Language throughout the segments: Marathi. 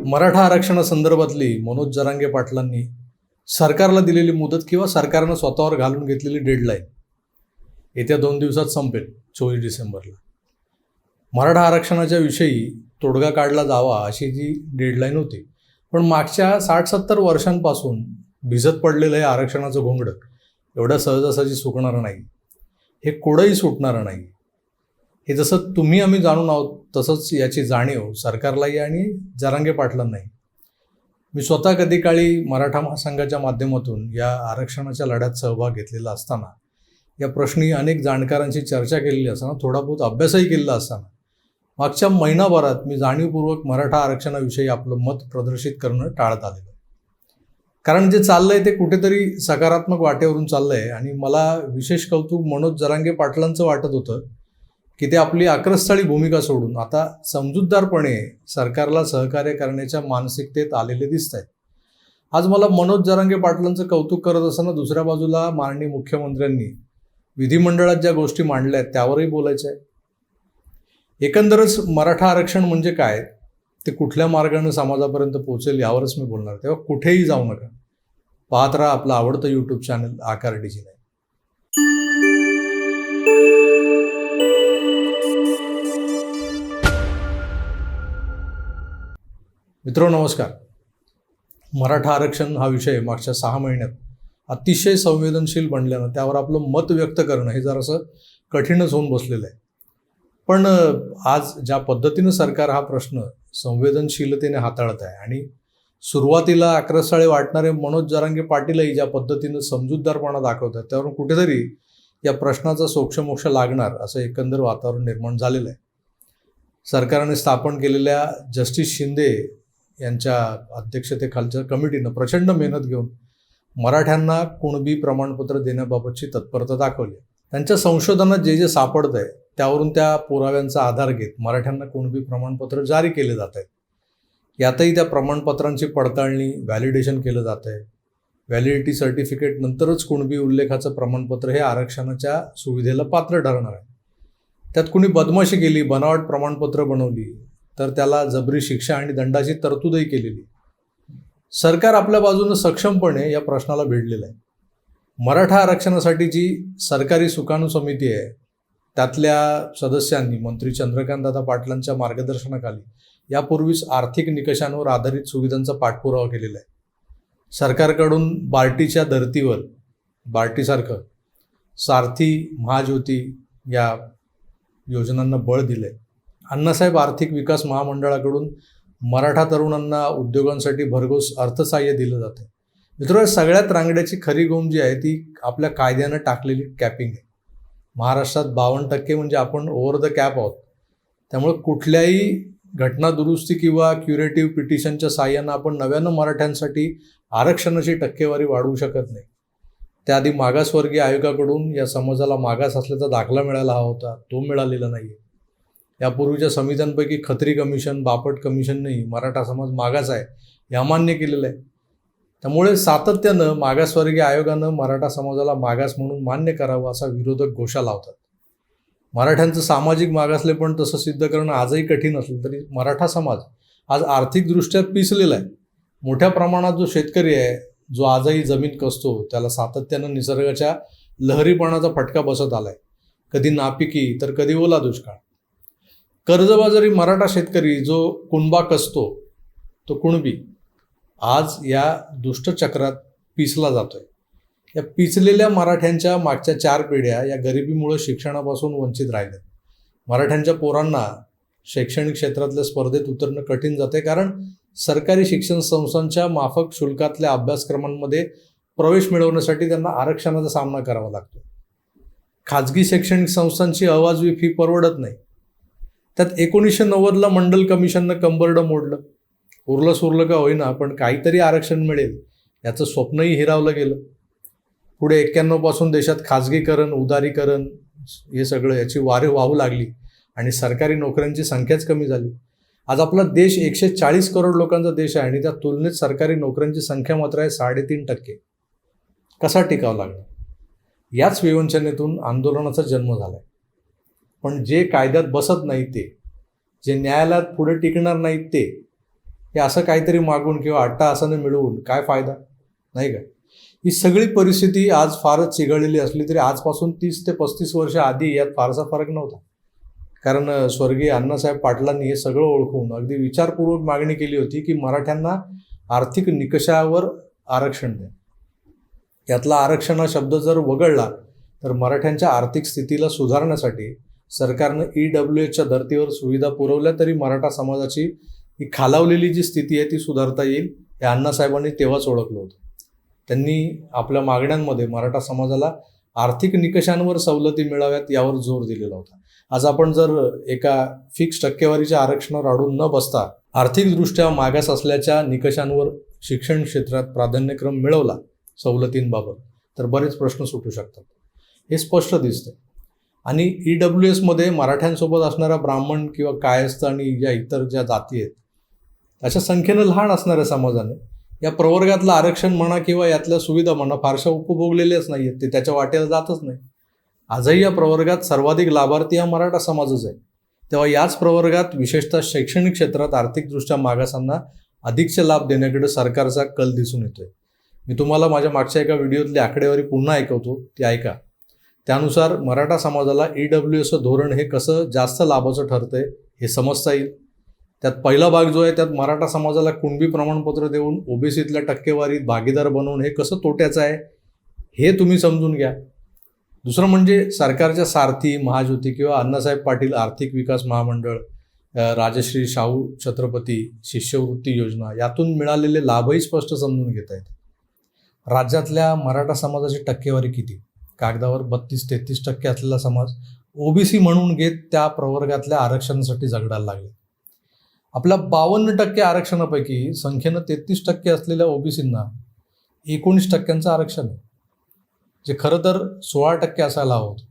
मराठा आरक्षणासंदर्भातली मनोज जरांगे पाटलांनी सरकारला दिलेली मुदत किंवा सरकारनं स्वतःवर घालून घेतलेली डेडलाईन येत्या 2 दिवसात संपेल 24 डिसेंबरला. मराठा आरक्षणाच्या विषयी तोडगा काढला जावा अशी जी डेडलाईन होती, पण मागच्या 60-70 वर्षांपासून भिजत पडलेलं हे आरक्षणाचं घोंगडं एवढ्या सहजासहजी सुकणारं नाही, हे कोडंही सुटणारं नाही. हे जसं तुम्ही आम्ही जाणून आहोत तसंच याची जाणीव सरकारलाही आणि जरांगे पाटलांनाही. मी स्वतः कधी काळी मराठा महासंघाच्या माध्यमातून या आरक्षणाच्या लढ्यात सहभाग घेतलेला असताना, या प्रश्नी अनेक जाणकारांशी चर्चा केलेली असताना, थोडा बहुत अभ्यासही केलेला असताना मागच्या महिनाभरात मी जाणीवपूर्वक मराठा आरक्षणाविषयी आपलं मत प्रदर्शित करणं टाळत आलेलं. कारण जे चाललंय ते कुठेतरी सकारात्मक वाटेवरून चाललंय आणि मला विशेष कौतुक मनोज जरांगे पाटलांचं वाटत होतं की ते आपली आक्रस्ताळी भूमिका सोडून आता समजूतदारपणे सरकारला सहकार्य करण्याच्या मानसिकतेत आलेले दिसत आहेत. आज मला मनोज जरांगे पाटलांचं कौतुक करत असताना दुसऱ्या बाजूला माननीय मुख्यमंत्र्यांनी विधिमंडळात ज्या गोष्टी मांडल्या आहेत त्यावरही बोलायचं आहे. एकंदरच मराठा आरक्षण म्हणजे काय, ते कुठल्या मार्गाने समाजापर्यंत पोहोचेल यावरच मी बोलणार. तेव्हा कुठेही जाऊ नका, पाहत राहा आपलं आवडतं यूट्यूब चॅनल आकार डिजिटल. मित्रांनो नमस्कार. मराठा आरक्षण हा विषय मागच्या 6 महिन्यात अतिशय संवेदनशील बनल्यानं त्यावर आपलं मत व्यक्त करणं हे जरासं कठीणच होऊन बसलेलं आहे. पण आज ज्या पद्धतीनं सरकार हा प्रश्न संवेदनशीलतेने हाताळत आहे आणि सुरुवातीला आक्रस्ताळे वाटणारे मनोज जरांगे पाटीलही ज्या पद्धतीनं समजूतदारपणा दाखवत आहेत, त्यावरून कुठेतरी या प्रश्नाचा सोक्षमोक्ष लागणार असं एकंदर वातावरण निर्माण झालेलं आहे. सरकारने स्थापन केलेल्या जस्टिस शिंदे यांच्या अध्यक्षतेखालच्या कमिटीनं प्रचंड मेहनत घेऊन मराठ्यांना कुणबी प्रमाणपत्र देण्याबाबतची तत्परता दाखवली. त्यांच्या संशोधनात जे जे सापडत आहे त्यावरून त्या पुराव्यांचा आधार घेत मराठ्यांना कुणबी प्रमाणपत्र जारी केले जात आहेत. यातही त्या प्रमाणपत्रांची पडताळणी, व्हॅलिडेशन केलं जात आहे. व्हॅलिडिटी सर्टिफिकेट नंतरच कुणबी उल्लेखाचं प्रमाणपत्र हे आरक्षणाच्या सुविधेला पात्र ठरणार आहे. त्यात कुणी बदमाशी केली, बनावट प्रमाणपत्र बनवली तर त्याला जबरी शिक्षा आणि दंडाची तरतूदही केलेली. सरकार आपल्या बाजूनं सक्षमपणे या प्रश्नाला भिडलेलं आहे. मराठा आरक्षणासाठी जी सरकारी सुकाणू समिती आहे त्यातल्या सदस्यांनी मंत्री चंद्रकांतदादा पाटलांच्या मार्गदर्शनाखाली यापूर्वीच आर्थिक निकषांवर आधारित सुविधांचा पाठपुरावा केलेला आहे. सरकारकडून बार्टीच्या धर्तीवर, बार्टीसारखं सारथी, महाज्योती या योजनांना बळ दिलं आहे. अण्णासाहेब आर्थिक विकास महामंडळाकडून मराठा तरुणांना उद्योगांसाठी भरघोस अर्थसहाय्य दिलं जातं. मित्रांनो, सगळ्यात रांगड्याची खरी गोम जी आहे ती आपल्या कायद्यानं टाकलेली कॅपिंग आहे. महाराष्ट्रात 52% म्हणजे आपण ओव्हर द कॅप आहोत. त्यामुळे कुठल्याही घटना दुरुस्ती किंवा क्युरेटिव्ह पिटिशनच्या साहाय्यानं आपण नव्यानं मराठ्यांसाठी आरक्षणाची टक्केवारी वाढवू शकत नाही. त्याआधी मागासवर्गीय आयोगाकडून या समाजाला मागास असल्याचा दाखला मिळायला हवा होता, तो मिळालेला नाही आहे. यापूर्वीच्या समित्यांपैकी खत्री कमिशन, बापट कमिशननेही मराठा समाज मागास आहे हे अमान्य केलेलं आहे. त्यामुळे सातत्यानं मागासवर्गीय आयोगानं मराठा समाजाला मागास म्हणून मान्य करावं असा विरोधक घोषा लावतात. मराठ्यांचं सामाजिक मागासलेपण तसं सिद्ध करणं आजही कठीण असलं तरी मराठा समाज आज आर्थिकदृष्ट्या पिसलेला आहे. मोठ्या प्रमाणात जो शेतकरी आहे, जो आजही जमीन कसतो, त्याला सातत्यानं निसर्गाच्या लहरीपणाचा फटका बसत आलाय. कधी नापिकी तर कधी ओला दुष्काळ. कर्जबाजारी मराठा शेतकरी जो कुणबा कसतो तो कुणबी आज या दुष्टचक्रात पिसला जातोय. या पिचलेल्या मराठ्यांच्या मागच्या 4 पिढ्या या गरिबीमुळे शिक्षणापासून वंचित राहिल्यात. मराठ्यांच्या पोरांना शैक्षणिक क्षेत्रातल्या स्पर्धेत उतरणं कठीण जाते, कारण सरकारी शिक्षण संस्थांच्या माफक शुल्कातल्या अभ्यासक्रमांमध्ये प्रवेश मिळवण्यासाठी त्यांना आरक्षणाचा सामना करावा लागतो. खाजगी शैक्षणिक संस्थांची अवाजवी फी परवडत नाही. त्यात 1990ला मंडल कमिशननं कंबरडं मोडलं. उरलं सुरलं का होईना पण काहीतरी आरक्षण मिळेल याचं स्वप्नही हिरावलं गेलं. पुढे 91 पासून देशात खाजगीकरण, उदारीकरण हे सगळं याची वारे वाहू लागली आणि सरकारी नोकऱ्यांची संख्याच कमी झाली. आज आपला देश 140 करोड लोकांचा देश आहे आणि त्या तुलनेत सरकारी नोकऱ्यांची संख्या मात्र आहे 3.5%. कसा टिकावं लागणार? याच विवंचनेतून आंदोलनाचा जन्म झाला आहे. पण जे कायद्यात बसत नाही ते, जे न्यायालयात पुढे टिकणार नाहीत ते, हे असं काहीतरी मागून किंवा अट्टाहासाने मिळवून काय फायदा, नाही का? ही सगळी परिस्थिती आज फारच चिघळलेली असली तरी आजपासून 30 ते 35 वर्ष आधी यात फारसा फरक नव्हता. कारण स्वर्गीय अण्णासाहेब पाटलांनी हे सगळं ओळखून अगदी विचारपूर्वक मागणी केली होती की मराठ्यांना आर्थिक निकषावर आरक्षण द्या. यातला आरक्षण हा शब्द जर वगळला तर मराठ्यांच्या आर्थिक स्थितीला सुधारण्यासाठी सरकारनं EWSच्या धर्तीवर सुविधा पुरवल्या तरी मराठा समाजाची ही खालावलेली जी स्थिती आहे ती सुधारता येईल हे अण्णासाहेबांनी तेव्हाच ओळखलं होतं. त्यांनी आपल्या मागण्यांमध्ये मराठा समाजाला आर्थिक निकषांवर सवलती मिळाव्यात यावर जोर दिलेला होता. आज आपण जर एका फिक्स टक्केवारीच्या आरक्षणावर अडून न बसता आर्थिकदृष्ट्या मागास असल्याच्या निकषांवर शिक्षण क्षेत्रात प्राधान्यक्रम मिळवला सवलतींबाबत तर बरेच प्रश्न सुटू शकतात, हे स्पष्ट दिसतं. आणि EWSमध्ये मराठ्यांसोबत असणाऱ्या ब्राह्मण किंवा कायस्थ आणि या इतर ज्या जाती आहेत अशा संख्येनं लहान असणाऱ्या समाजाने या प्रवर्गातलं आरक्षण म्हणा किंवा यातल्या सुविधा म्हणा फारशा उपभोगलेल्याच नाही आहेत, ते त्याच्या वाटेला जातच नाही. आजही या प्रवर्गात सर्वाधिक लाभार्थी हा मराठा समाजच आहे. तेव्हा याच प्रवर्गात विशेषतः शैक्षणिक क्षेत्रात आर्थिकदृष्ट्या मागासांना अधिकचे लाभ देण्याकडे सरकारचा कल दिसून येतोय. मी तुम्हाला माझ्या मागच्या एका व्हिडिओतली आकडेवारी पुन्हा ऐकवतो, ती ऐका. त्यानुसार मराठा समाजाला EWS धोरण हे कसं जास्त लाभाचं ठरतंय हे समजता येईल. त्यात पहिला भाग जो आहे त्यात मराठा समाजाला कुणबी प्रमाणपत्र देऊन OBCतल्या टक्केवारीत भागीदार बनवून हे कसं तोट्याचं आहे हे तुम्ही समजून घ्या. दुसरं म्हणजे सरकारच्या सारथी, महाज्योती किंवा अण्णासाहेब पाटील आर्थिक विकास महामंडळ, राजश्री शाहू छत्रपती शिष्यवृत्ती योजना यातून मिळालेले लाभही स्पष्ट समजून घेता येते. राज्यातल्या मराठा समाजाची टक्केवारी किती? कागदावर 32-33% असलेला समाज OBC म्हणून घेत त्या प्रवर्गातल्या आरक्षणासाठी झगडायला लागले. आपल्या 52% आरक्षणापैकी संख्येनं 33% असलेल्या OBCंना 19% आरक्षण आहे, जे खरं तर 16% असायला हवं होतं.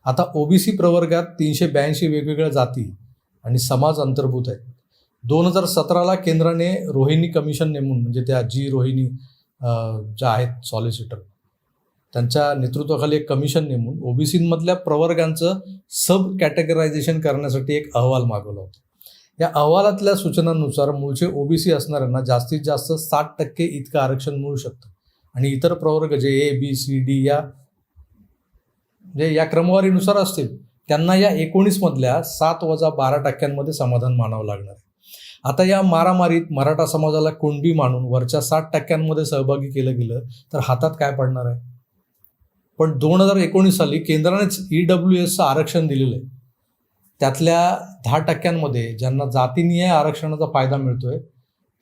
आता OBC प्रवर्गात 382 वेगवेगळ्या जाती आणि समाज अंतर्भूत आहेत. 2017ला केंद्राने रोहिणी कमिशन नेमून, म्हणजे त्या रोहिणी ज्या आहेत सॉलिसिटर, त्यांच्या नेतृत्वाखाली एक कमिशन नेमून OBCमधल्या प्रवर्गांचं सब कॅटेगरायझेशन करण्यासाठी एक अहवाल मागवला होता. या अहवालातल्या सूचनांनुसार मूळचे OBC असणाऱ्यांना जास्तीत जास्त 60% इतकं आरक्षण मिळू शकतं आणि इतर प्रवर्ग जे A, B, C, D या क्रमवारीनुसार असतील त्यांना या 19मधल्या 7-12% समाधान मानावं लागणार आहे. आता या मारामारीत मराठा समाजाला कुणबी मानून वरच्या 60% सहभागी केलं गेलं तर हातात काय पडणार आहे? पण 2019 साली केंद्रानेच EWSचं आरक्षण दिलेलं आहे. त्यातल्या 10% ज्यांना जातीनिहाय आरक्षणाचा फायदा मिळतोय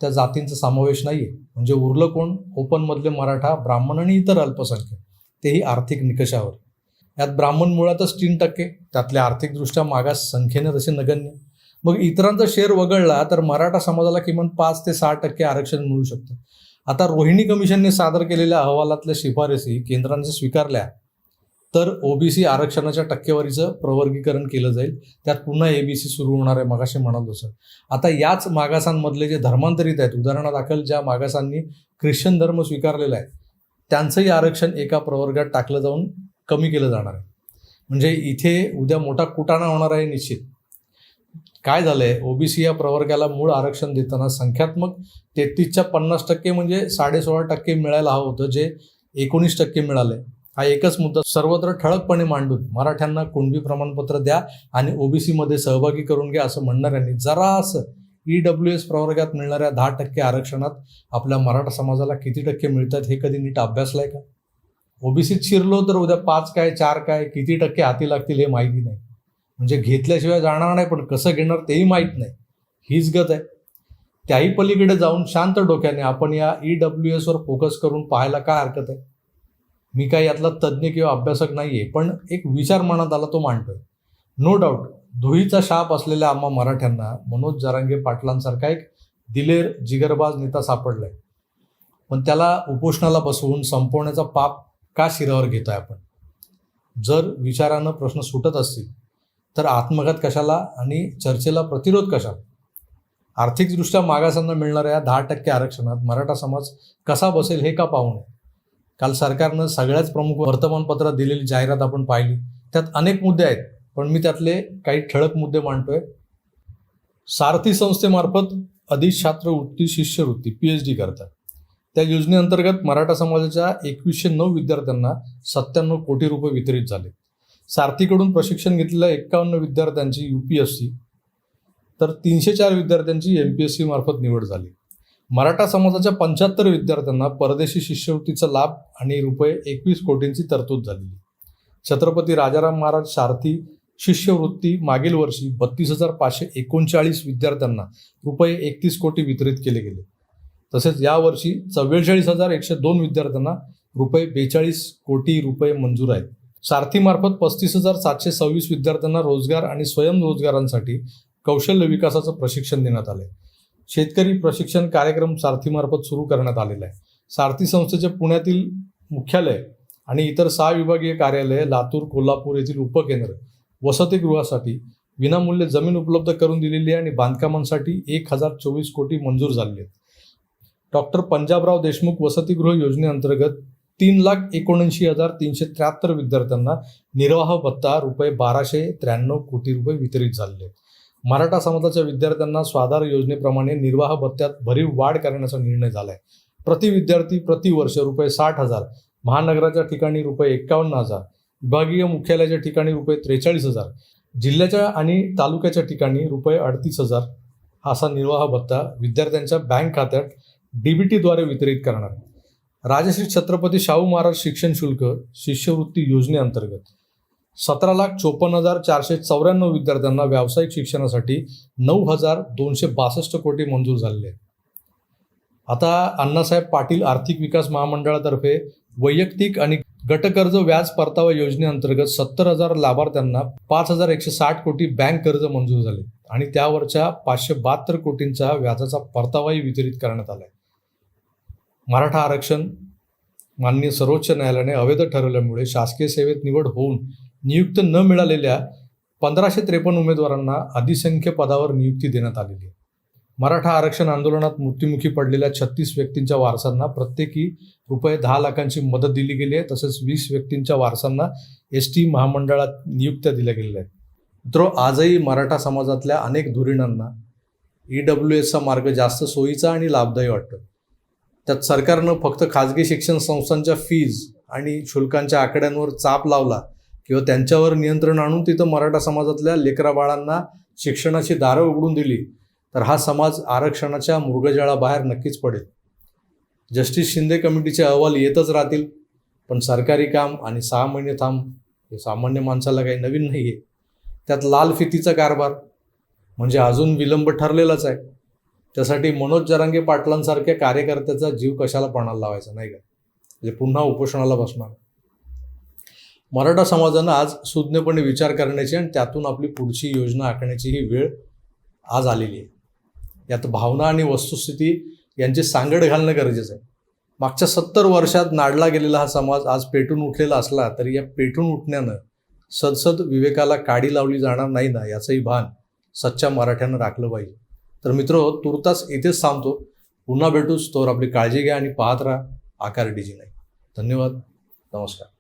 त्या जातींचा समावेश नाही आहे. म्हणजे उरलं कोण? ओपनमधले मराठा, ब्राह्मण आणि इतर अल्पसंख्याक, तेही आर्थिक निकषावर. यात ब्राह्मण मुळातच 3%, त्यातल्या आर्थिकदृष्ट्या मागास संख्येने तसे नगण्य. मग इतरांचा शेअर वगळला तर मराठा समाजाला किमान 5 ते 6% आरक्षण मिळू शकतं. आता रोहिणी कमिशनने सादर केलेल्या अहवालातल्या शिफारसी केंद्राने स्वीकारल्या तर OBC आरक्षणाच्या टक्केवारीचं प्रवर्गीकरण केलं जाईल. त्यात पुन्हा ABC सुरू होणार आहे, मगाशी म्हणालो सर. आता याच मागासांमधले जे धर्मांतरित आहेत, उदाहरणादाखल ज्या मागासांनी ख्रिश्चन धर्म स्वीकारलेला आहे त्यांचंही आरक्षण एका प्रवर्गात टाकलं जाऊन कमी केलं जाणार आहे. म्हणजे इथे उद्या मोठा कुटाणा होणार आहे निश्चित. काय झालंय, OBC या प्रवर्गाला मूळ आरक्षण देताना संख्यात्मक 33च्या 50% म्हणजे 16.5% मिळायला हवं होतं, जे 19% मिळाले. हा एकच मुद्दा सर्वत्र ठळकपणे मांडून मराठ्यांना कुणबी प्रमाणपत्र द्या आणि OBCमध्ये सहभागी करून घ्या असं म्हणणाऱ्यांनी जरासं EWS प्रवर्गात मिळणाऱ्या 10% आरक्षणात आपल्या मराठा समाजाला किती टक्के मिळतात हे कधी नीट अभ्यासलाय का? OBCत शिरलो तर उद्या 5 काय 4 काय किती टक्के हाती लागतील हे माहिती नाही. म्हणजे घेतल्याशिवाय जाणार नाही, पण कसं घेणार तेही माहीत नाही. हीच गत आहे. त्याही पलीकडे जाऊन शांत डोक्याने आपण या EWSवर फोकस करून पाहायला काय हरकत आहे? मी काय यातला तज्ज्ञ किंवा अभ्यासक नाही आहे, पण एक विचार मनात आला तो मांडतोय. नो डाऊट धुळीचा शाप असलेल्या आम्हा मराठ्यांना मनोज जरांगे पाटलांसारखा एक दिलेर जिगरबाज नेता सापडलाय, पण त्याला उपोषणाला बसवून संपवण्याचा पाप का शिरावर घेतोय आपण? जर विचारानं प्रश्न सुटत असतील तर आत्मघात कशाला आणि चर्चेला प्रतिरोध कशाला? आर्थिकदृष्ट्या मागासांना मिळणाऱ्या 10% आरक्षणात मराठा समाज कसा बसेल हे का पाहू नये? काल सरकारनं सगळ्याच प्रमुख वर्तमानपत्रात दिलेली जाहिरात आपण पाहिली. त्यात अनेक मुद्दे आहेत, पण मी त्यातले काही ठळक मुद्दे मांडतोय. सारथी संस्थेमार्फत अधिक छात्रवृत्ती शिष्यवृत्ती PhD करता. त्या योजनेअंतर्गत मराठा समाजाच्या 2109 विद्यार्थ्यांना 97 कोटी रुपये वितरित झाले. सारथीकडून प्रशिक्षण घेतलेल्या 51 विद्यार्थ्यांची UPSC तर 304 विद्यार्थ्यांची MPSC मार्फत निवड झाली. मराठा समाजाच्या 75 विद्यार्थ्यांना परदेशी शिष्यवृत्तीचा लाभ आणि रुपये 21 कोटींची तरतूद झालेली. छत्रपती राजाराम महाराज सारथी शिष्यवृत्ती मागील वर्षी 32,539 विद्यार्थ्यांना रुपये 31 कोटी वितरित केले गेले. तसेच यावर्षी 44,102 विद्यार्थ्यांना रुपये 42 कोटी रुपये मंजूर आहेत. सारथीमार्फत 35,726 विद्यार्थ्यांना रोजगार आणि स्वयंरोजगारांसाठी कौशल्य विकासाचं प्रशिक्षण देण्यात आलं आहे. शेतकरी प्रशिक्षण कार्यक्रम सारथीमार्फत सुरू करण्यात आलेला आहे. सारथी संस्थेचे पुण्यातील मुख्यालय आणि इतर 6 विभागीय कार्यालये, लातूर, कोल्हापूर येथील उपकेंद्र वसतिगृहासाठी विनामूल्य जमीन उपलब्ध करून दिलेली आहे आणि बांधकामांसाठी 1,024 कोटी मंजूर झालेले आहेत. डॉक्टर पंजाबराव देशमुख वसतिगृह योजनेअंतर्गत 3,79,373 विद्यार्थ्यांना निर्वाह भत्ता रुपये 1,293 कोटी रुपये वितरित झालेले आहेत. मराठा समाजाच्या विद्यार्थ्यांना स्वाधार योजनेप्रमाणे निर्वाह भत्त्यात भरीव वाढ करण्याचा निर्णय झाला आहे. प्रति विद्यार्थी प्रतिवर्ष रुपये 60,000, महानगराच्या ठिकाणी रुपये 51,000, विभागीय मुख्यालयाच्या ठिकाणी रुपये 43,000, जिल्ह्याच्या आणि तालुक्याच्या ठिकाणी रुपये 38,000 असा निर्वाह भत्ता विद्यार्थ्यांच्या बँक खात्यात DBTद्वारे वितरित करणार. राजश्री छत्रपती शाहू महाराज शिक्षण शुल्क शिष्यवृत्ती योजनेअंतर्गत 17,54,494 विद्यार्थ्यांना व्यावसायिक शिक्षणासाठी 9,262 कोटी मंजूर झालेले आहेत. आता अण्णासाहेब पाटील आर्थिक विकास महामंडळातर्फे वैयक्तिक आणि गटकर्ज व्याज परतावा योजनेअंतर्गत 70,000 लाभार्थ्यांना 5,160 कोटी बँक कर्ज मंजूर झाले आणि त्यावरच्या 572 कोटींचा व्याजाचा परतावाही वितरित करण्यात आला आहे. मराठा आरक्षण माननीय सर्वोच्च न्यायालयाने अवैध ठरवल्यामुळे शासकीय सेवेत निवड होऊन नियुक्त न मिळालेल्या 1,553 उमेदवारांना अधिसंख्य पदावर नियुक्ती देण्यात आलेली आहे. मराठा आरक्षण आंदोलनात मृत्युमुखी पडलेल्या 36 व्यक्तींच्या वारसांना प्रत्येकी रुपये 10 लाखांची मदत दिली गेली आहे. तसेच 20 व्यक्तींच्या वारसांना ST महामंडळात नियुक्त्या दिल्या गेलेल्या आहेत. मित्रो, आजही मराठा समाजातल्या अनेक धुरीणांना EWSचा मार्ग जास्त सोयीचा आणि लाभदायी वाटतो. त्यात सरकारनं फक्त खाजगी शिक्षण संस्थांच्या फीज आणि शुल्कांच्या आकड्यांवर चाप लावला किंवा त्यांच्यावर नियंत्रण आणून तिथं मराठा समाजातल्या लेकराबाळांना शिक्षणाची दारं उघडून दिली तर हा समाज आरक्षणाच्या मृगजळाबाहेर नक्कीच पडेल. जस्टिस शिंदे कमिटीचे अहवाल येतच राहतील, पण सरकारी काम आणि 6 महिने थांब हे सामान्य माणसाला काही नवीन नाही आहे. त्यात लाल फितीचा कारभार म्हणजे अजून विलंब ठरलेलाच आहे. त्यासाठी मनोज जरांगे पाटलांसारख्या कार्यकर्त्याचा जीव कशाला पणाला लावायचा, नाही का? म्हणजे पुन्हा उपोषणाला बसणार. मराठा समाजानं आज सुज्ञपणे विचार करण्याची आणि त्यातून आपली पुढची योजना आखण्याची ही वेळ आज आलेली आहे. यात भावना आणि वस्तुस्थिती यांची सांगड घालणं गरजेचं आहे. मागच्या 70 वर्षात नाडला गेलेला हा समाज आज पेटून उठलेला असला तरी या पेटून उठण्यानं सदसद विवेकाला काडी लावली जाणार नाही ना, याचंही भान सच्च्या मराठ्यानं राखलं पाहिजे. तर मित्र, तुर्तास इथेच थांबतो. पुन्हा भेटूच. तोवर आपली काळजी घ्या आणि पाहत राहा आकार DG9. धन्यवाद. नमस्कार.